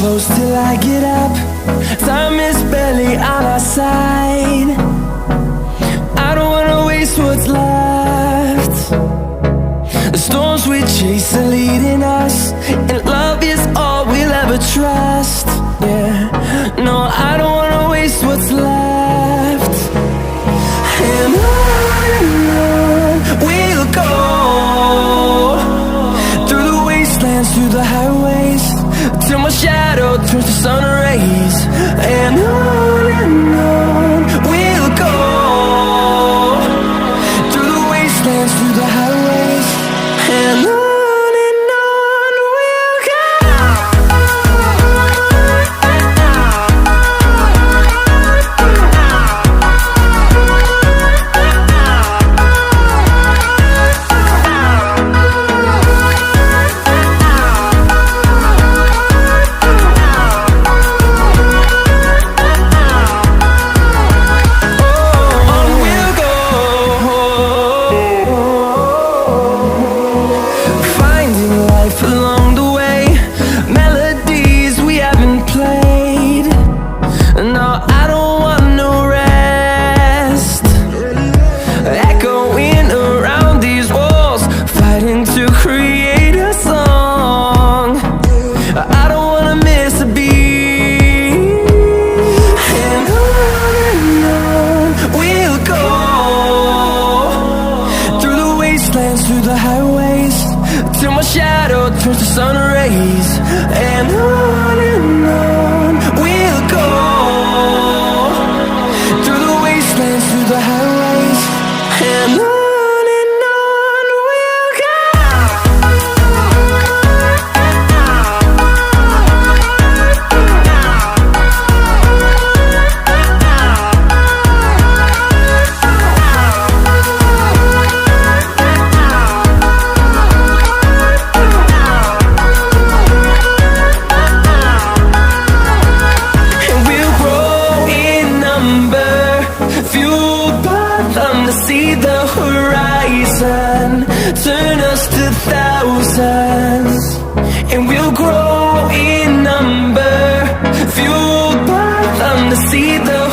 close till I get up. Time is barely on our side. I don't wanna waste what's left. The storms we chase are leading us, and love is all we'll ever trust. Yeah, no, I don't wanna waste what's left. And on we'll go, through the wastelands, through the highways, till my shadow turns to sun rays. And on we'll go, through the wastelands, through the highways, and on we'll go. Through the highways, till my shadow turns to sun rays. And on we'll go, through the wastelands, through the highways, and on we'll go. See the horizon turn us to thousands, and we'll grow in number, fueled by them to see the